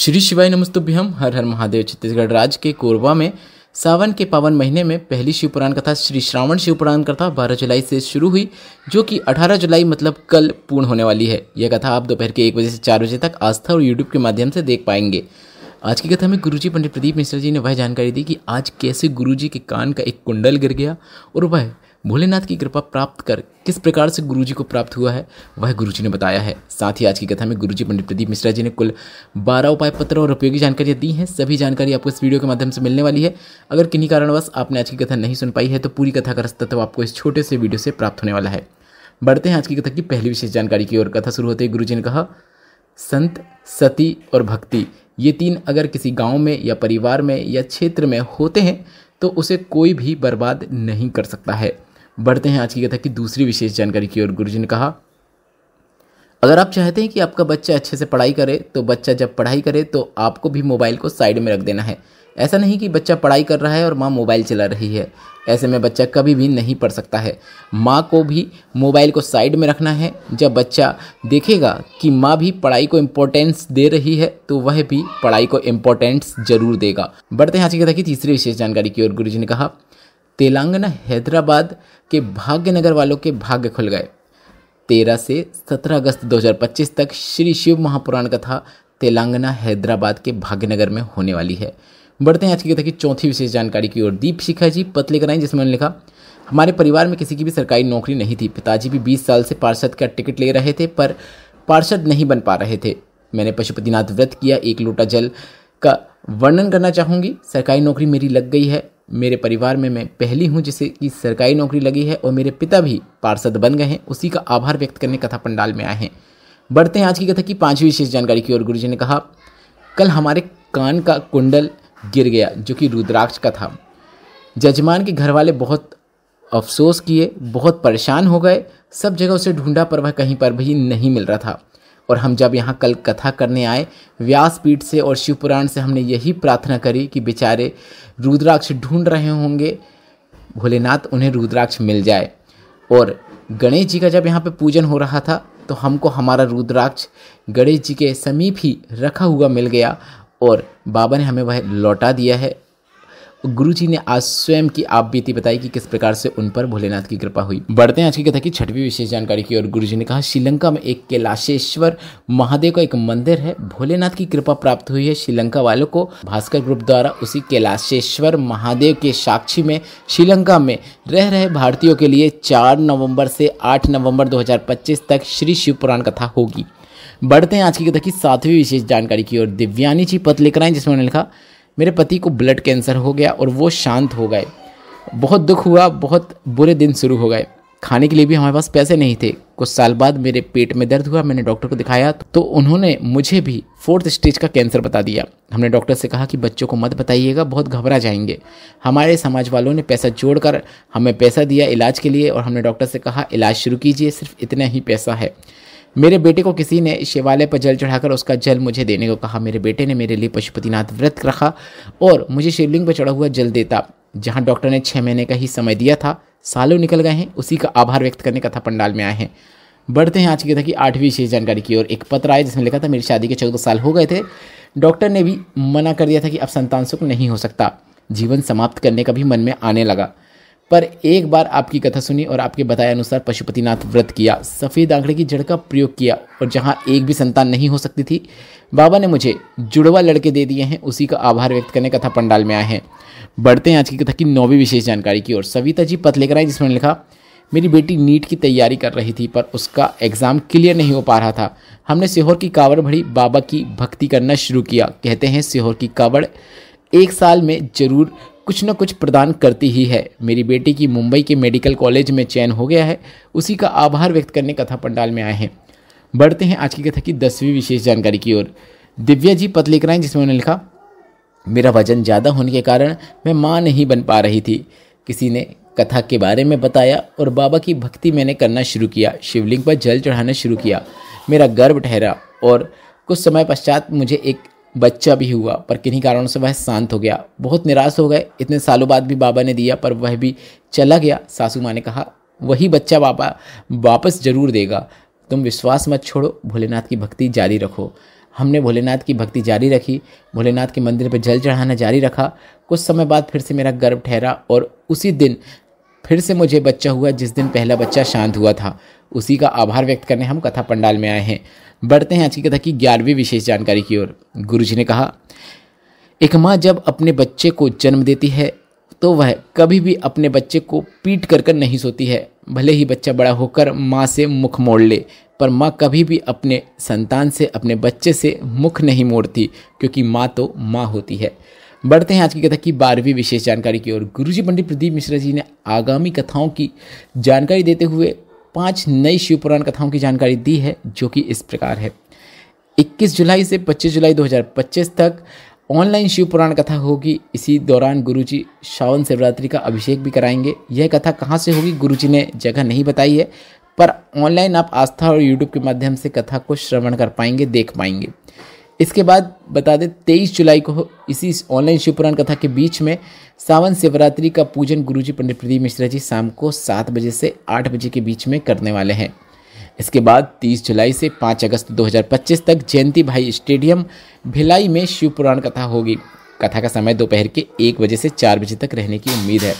श्री शिवाय नमस्तुभ्यम। हर हर महादेव। छत्तीसगढ़ राज्य के कोरबा में सावन के पावन महीने में पहली शिव पुराण कथा श्री श्रावण शिव पुराण कथा 12 जुलाई से शुरू हुई, जो कि 18 जुलाई मतलब कल पूर्ण होने वाली है। यह कथा आप दोपहर के 1 बजे से 4 बजे तक आस्था और यूट्यूब के माध्यम से देख पाएंगे। आज की कथा में गुरुजी पंडित प्रदीप मिश्रा जी ने वह जानकारी दी कि आज कैसे गुरुजी के कान का एक कुंडल गिर गया और वह भोलेनाथ की कृपा प्राप्त कर किस प्रकार से गुरुजी को प्राप्त हुआ है, वह गुरुजी ने बताया है। साथ ही आज की कथा में गुरुजी पंडित प्रदीप मिश्रा जी ने कुल 12 उपाय पत्र और उपयोगी जानकारियां दी हैं। सभी जानकारी आपको इस वीडियो के माध्यम से मिलने वाली है। अगर किन्हीं कारणवश आपने आज की कथा नहीं सुन पाई है तो पूरी कथा का रास्ता तो आपको इस छोटे से वीडियो से प्राप्त होने वाला है। बढ़ते हैं आज की कथा की पहली विशेष जानकारी की ओर। कथा शुरू होते ही गुरुजी ने कहा, संत, सती और भक्ति ये तीन अगर किसी गांव में या परिवार में या क्षेत्र में होते हैं तो उसे कोई भी बर्बाद नहीं कर सकता है। बढ़ते हैं आज की कथा की दूसरी विशेष जानकारी की ओर। गुरुजी ने कहा, अगर आप चाहते हैं कि आपका बच्चा अच्छे से पढ़ाई करे तो बच्चा जब पढ़ाई करे तो आपको भी मोबाइल को साइड में रख देना है। ऐसा नहीं कि बच्चा पढ़ाई कर रहा है और माँ मोबाइल चला रही है, ऐसे में बच्चा कभी भी नहीं पढ़ सकता है। माँ को भी मोबाइल को साइड में रखना है। जब बच्चा देखेगा कि माँ भी पढ़ाई को इम्पोर्टेंस दे रही है तो वह भी पढ़ाई को इम्पोर्टेंस जरूर देगा। बढ़ते हैं आज की कथा की तीसरी विशेष जानकारी की ओर। गुरुजी ने कहा, तेलंगाना हैदराबाद के भाग्यनगर वालों के भाग्य खुल गए। 13 से 17 अगस्त 2025 तक श्री शिव महापुराण कथा तेलंगाना हैदराबाद के भाग्यनगर में होने वाली है। बढ़ते हैं आज की कथा की चौथी विशेष जानकारी की ओर। दीप शिखा जी पत्र लेकर आई, जिसमें उन्होंने लिखा, हमारे परिवार में किसी की भी सरकारी नौकरी नहीं थी। पिताजी भी 20 साल से पार्षद का टिकट ले रहे थे पर पार्षद नहीं बन पा रहे थे। मैंने पशुपतिनाथ व्रत किया। 1 लोटा जल का वर्णन करना चाहूँगी। सरकारी नौकरी मेरी लग गई है। मेरे परिवार में मैं पहली हूँ जिसे की सरकारी नौकरी लगी है और मेरे पिता भी पार्षद बन गए हैं। उसी का आभार व्यक्त करने कथा पंडाल में आए हैं। बढ़ते हैं आज की कथा की पांचवी विशेष जानकारी की ओर। गुरुजी ने कहा, कल हमारे कान का कुंडल गिर गया जो कि रुद्राक्ष का था। जजमान के घर वाले बहुत अफसोस किए, बहुत परेशान हो गए। सब जगह उसे ढूंढा पर वह कहीं पर भी नहीं मिल रहा था। और हम जब यहाँ कल कथा करने आए व्यासपीठ से और शिव पुराण से हमने यही प्रार्थना करी कि बेचारे रुद्राक्ष ढूंढ रहे होंगे, भोलेनाथ उन्हें रुद्राक्ष मिल जाए। और गणेश जी का जब यहाँ पे पूजन हो रहा था तो हमको हमारा रुद्राक्ष गणेश जी के समीप ही रखा हुआ मिल गया और बाबा ने हमें वह लौटा दिया है। गुरुजी ने आज स्वयं की आप बीती बताई कि किस प्रकार से उन पर भोलेनाथ की कृपा हुई। बढ़ते हैं आज की कथा की छठवीं विशेष जानकारी की ओर। गुरुजी ने कहा, श्रीलंका में एक कैलाशेश्वर महादेव का एक मंदिर है। भोलेनाथ की कृपा प्राप्त हुई है श्रीलंका वालों को। भास्कर ग्रुप द्वारा उसी कैलाशेश्वर महादेव के साक्षी में श्रीलंका में रह रहे भारतीयों के लिए 4 नवंबर से 8 नवंबर 2025 तक श्री शिव पुराण कथा होगी। बढ़ते हैं आज की कथा की सातवीं विशेष जानकारी की ओर। दिव्यानी जी पत्र लेकर आए, जिसमें उन्होंने लिखा, मेरे पति को ब्लड कैंसर हो गया और वो शांत हो गए। बहुत दुख हुआ, बहुत बुरे दिन शुरू हो गए। खाने के लिए भी हमारे पास पैसे नहीं थे। कुछ साल बाद मेरे पेट में दर्द हुआ। मैंने डॉक्टर को दिखाया तो उन्होंने मुझे भी 4th स्टेज का कैंसर बता दिया। हमने डॉक्टर से कहा कि बच्चों को मत बताइएगा, बहुत घबरा जाएंगे। हमारे समाज वालों ने पैसा जोड़कर हमें पैसा दिया इलाज के लिए और हमने डॉक्टर से कहा इलाज शुरू कीजिए, सिर्फ इतना ही पैसा है। मेरे बेटे को किसी ने शिवालय पर जल चढ़ाकर उसका जल मुझे देने को कहा। मेरे बेटे ने मेरे लिए पशुपतिनाथ व्रत रखा और मुझे शिवलिंग पर चढ़ा हुआ जल देता। जहां डॉक्टर ने 6 महीने का ही समय दिया था, सालों निकल गए हैं। उसी का आभार व्यक्त करने कथा पंडाल में आए हैं। बढ़ते हैं आज की कथा की 8वीं विशेष जानकारी की ओर। एक पत्र आया जिसमें लिखा था, मेरी शादी के 14 साल हो गए थे। डॉक्टर ने भी मना कर दिया था कि अब संतान सुख नहीं हो सकता। जीवन समाप्त करने का भी मन में आने लगा, पर एक बार आपकी कथा सुनी और आपके बताए अनुसार पशुपतिनाथ व्रत किया। सफ़ेद आंकड़े की जड़ का प्रयोग किया और जहां एक भी संतान नहीं हो सकती थी, बाबा ने मुझे जुड़वा लड़के दे दिए हैं। उसी का आभार व्यक्त करने कथा पंडाल में आए हैं। बढ़ते हैं आज की कथा की 9वीं विशेष जानकारी की ओर। सविता जी पत्र लेकर आई, जिसमें लिखा, मेरी बेटी नीट की तैयारी कर रही थी पर उसका एग्ज़ाम क्लियर नहीं हो पा रहा था। हमने सीहोर की कावड़ भरी, बाबा की भक्ति करना शुरू किया। कहते हैं सीहोर की कावड़ 1 साल में जरूर कुछ न कुछ प्रदान करती ही है। मेरी बेटी की मुंबई के मेडिकल कॉलेज में चयन हो गया है। उसी का आभार व्यक्त करने कथा पंडाल में आए हैं। बढ़ते हैं आज की कथा की 10वीं विशेष जानकारी की ओर। दिव्या जी पत्र लेकर आए, जिसमें उन्होंने लिखा, मेरा वजन ज़्यादा होने के कारण मैं माँ नहीं बन पा रही थी। किसी ने कथा के बारे में बताया और बाबा की भक्ति मैंने करना शुरू किया। शिवलिंग पर जल चढ़ाना शुरू किया। मेरा गर्भ ठहरा और कुछ समय पश्चात मुझे एक बच्चा भी हुआ, पर किन्हीं कारणों से वह शांत हो गया। बहुत निराश हो गए। इतने सालों बाद भी बाबा ने दिया पर वह भी चला गया। सासू माँ ने कहा, वही बच्चा बाबा वापस जरूर देगा। तुम विश्वास मत छोड़ो, भोलेनाथ की भक्ति जारी रखो। हमने भोलेनाथ की भक्ति जारी रखी, भोलेनाथ के मंदिर पर जल चढ़ाना जारी रखा। कुछ समय बाद फिर से मेरा गर्भ ठहरा और उसी दिन फिर से मुझे बच्चा हुआ जिस दिन पहला बच्चा शांत हुआ था। उसी का आभार व्यक्त करने हम कथा पंडाल में आए हैं। बढ़ते हैं आज की कथा की 11वीं विशेष जानकारी की ओर। गुरुजी ने कहा, एक माँ जब अपने बच्चे को जन्म देती है तो वह कभी भी अपने बच्चे को पीट कर नहीं सोती है। भले ही बच्चा बड़ा होकर माँ से मुख मोड़ ले, पर माँ कभी भी अपने संतान से, अपने बच्चे से मुख नहीं मोड़ती, क्योंकि माँ तो माँ होती है। बढ़ते हैं आज की कथा की 12वीं विशेष जानकारी की ओर। गुरुजी पंडित प्रदीप मिश्रा जी ने आगामी कथाओं की जानकारी देते हुए 5 नई शिव पुराण कथाओं की जानकारी दी है, जो कि इस प्रकार है। 21 जुलाई से 25 जुलाई 2025 तक ऑनलाइन शिव पुराण कथा होगी। इसी दौरान गुरुजी श्रावण शिवरात्रि का अभिषेक भी कराएंगे। यह कथा कहाँ से होगी गुरुजी ने जगह नहीं बताई है, पर ऑनलाइन आप आस्था और यूट्यूब के माध्यम से कथा को श्रवण कर पाएंगे, देख पाएंगे। इसके बाद बता दें 23 जुलाई को इसी ऑनलाइन शिव पुराण कथा के बीच में सावन शिवरात्रि का पूजन गुरुजी पंडित प्रदीप मिश्रा जी शाम को 7 बजे से 8 बजे के बीच में करने वाले हैं। इसके बाद 30 जुलाई से 5 अगस्त 2025 तक जयंती भाई स्टेडियम भिलाई में शिव पुराण कथा होगी। कथा का समय दोपहर के 1 बजे से 4 बजे तक रहने की उम्मीद है।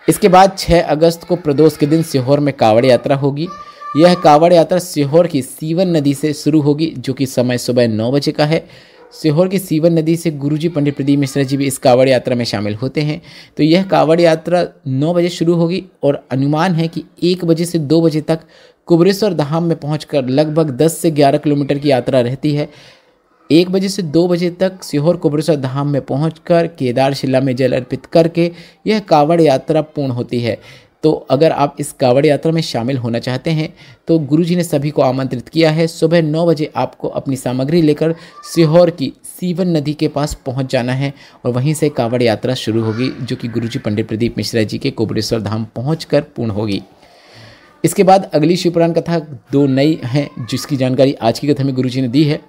इसके बाद 6 अगस्त को प्रदोष के दिन सीहोर में कावड़ यात्रा होगी। यह कावड़ यात्रा सीहोर की सीवन नदी से शुरू होगी, जो कि समय सुबह 9 बजे का है। सीहोर की सीवन नदी से गुरुजी पंडित प्रदीप मिश्रा जी भी इस कावड़ यात्रा में शामिल होते हैं। तो यह कावड़ यात्रा 9 बजे शुरू होगी और अनुमान है कि 1 बजे से 2 बजे तक कुबरेश्वर धाम में पहुंचकर लगभग 10 से 11 किलोमीटर की यात्रा रहती है। 1 बजे से 2 बजे तक सीहोर कुबरेश्वर धाम में पहुंचकर केदारशिला में जल अर्पित करके यह कावड़ यात्रा पूर्ण होती है। तो अगर आप इस कावड़ यात्रा में शामिल होना चाहते हैं तो गुरुजी ने सभी को आमंत्रित किया है। सुबह 9 बजे आपको अपनी सामग्री लेकर सीहोर की सीवन नदी के पास पहुंच जाना है और वहीं से कावड़ यात्रा शुरू होगी, जो कि गुरुजी पंडित प्रदीप मिश्रा जी के कुबरेश्वर धाम पहुंचकर पूर्ण होगी। इसके बाद अगली शिव पुराण कथा 2 नई हैं, जिसकी जानकारी आज की कथा में गुरुजी ने दी है।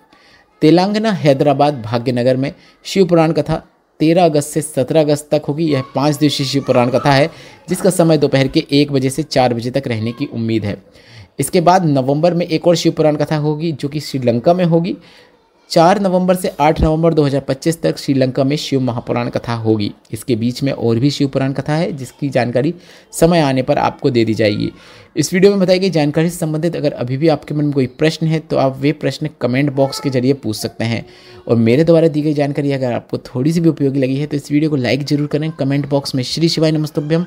तेलंगाना हैदराबाद भाग्यनगर में शिव पुराण कथा 13 अगस्त से 17 अगस्त तक होगी। यह 5 दिवसीय शिव पुराण कथा है, जिसका समय दोपहर के 1 बजे से 4 बजे तक रहने की उम्मीद है। इसके बाद नवंबर में एक और शिव पुराण कथा होगी, जो कि श्रीलंका में होगी। 4 नवंबर से 8 नवंबर 2025 तक श्रीलंका में शिव महापुराण कथा होगी। इसके बीच में और भी शिव पुराण कथा है, जिसकी जानकारी समय आने पर आपको दे दी जाएगी। इस वीडियो में बताई गई जानकारी से संबंधित अगर अभी भी आपके मन में कोई प्रश्न है तो आप वे प्रश्न कमेंट बॉक्स के जरिए पूछ सकते हैं। और मेरे द्वारा दी गई जानकारी अगर आपको थोड़ी सी भी उपयोगी लगी है तो इस वीडियो को लाइक जरूर करें। कमेंट बॉक्स में श्री शिवाय नमस्तुभ्यम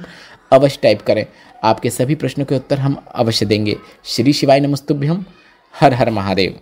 अवश्य टाइप करें। आपके सभी प्रश्नों के उत्तर हम अवश्य देंगे। श्री शिवाय नमस्तुभ्यम। हर हर महादेव।